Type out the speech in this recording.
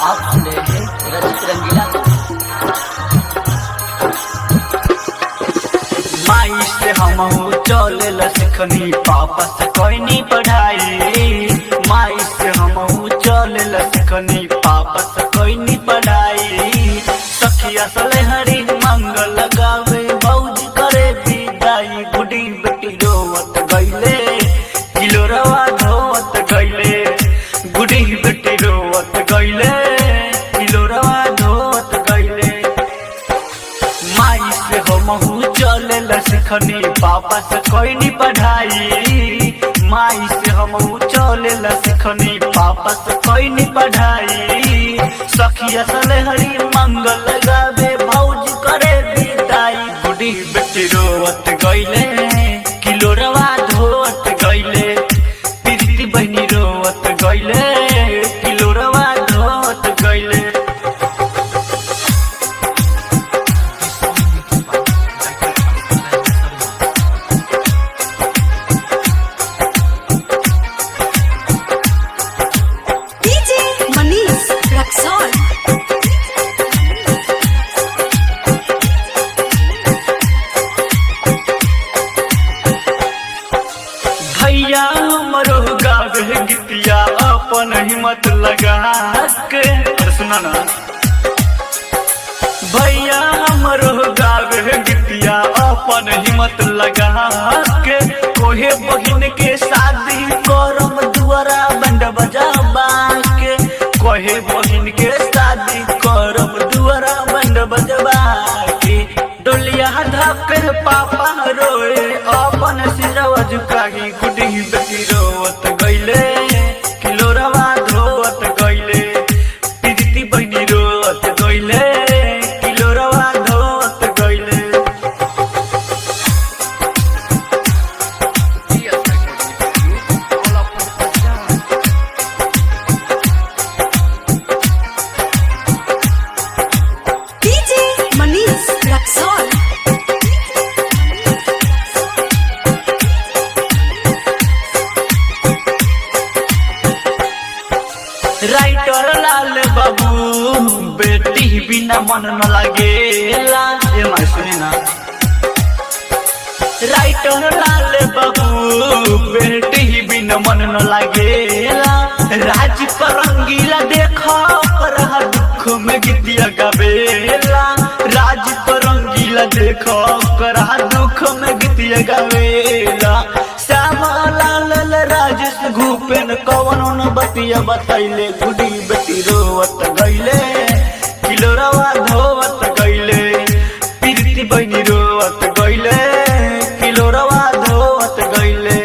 आप सुन रहे हैं रजत रंगीला। माई से हम चले सिखनी, पापा से कोई नहीं पढ़ाई। माई से हम चले सिखनी, पापा से कोई नहीं पढ़ाई। सखिया सले हरी मंगल लगावे, भौजी करे विदाई। गुडी बेटी रोवत गईले, किलो रवा धोवत गईले। गुडी बेटी रोवत गईले, किलो रवा धोवत गईले। माई से हम चले सिखनी, पापा से कोई नहीं पढ़ाई। माई से हम चले सिखनी, पापा से कोई नहीं पढ़ाई। सखिया सले हरी मंगल लगावे, भौजी करे विदाई। गुडी बेटी रोवत गईले, किलो रवा धोवत गईले। प्रीति बहनी रोवत गईले, किलो रवा धोवत गईले। भैया हमरो गावे गीतिया अपन हिम्मत लगा के। सुना ना भैया हमरो गावे गीतिया अपन हिम्मत लगा के। कोहे बहिन के शादी करम दुआरा बंड बजाबा के। कोहे बहिन के शादी करम दुआरा बंड बजबा के। डोलिया धके पापा रोए, अपन सिरवा झुकाही। गुडी बेटी रोवत गईले, किलो रवा धोवत गईले। प्रीति बहनी रोवत गईले, किलो रवा धोवत गईले। राइटर लाल बाबू, बेटी बिना मन न लागेला। ए माय सुनी ना, राइटर लाल बाबू, बेटी बिना मन न लागेला। राज पर रंगीला देखो पर दुख में गीतिया गावेला। राज पर रंगीला देखो कर दुख में गीतिया गावेला। श्यामा लाल राजेश भूपेन कौन न बतिया बताइले। गुडी बेटी रोवत गईले, किलो रवा धोवत गईले। प्रीति बहनी रोवत गईले, किलो रवा धोवत गईले।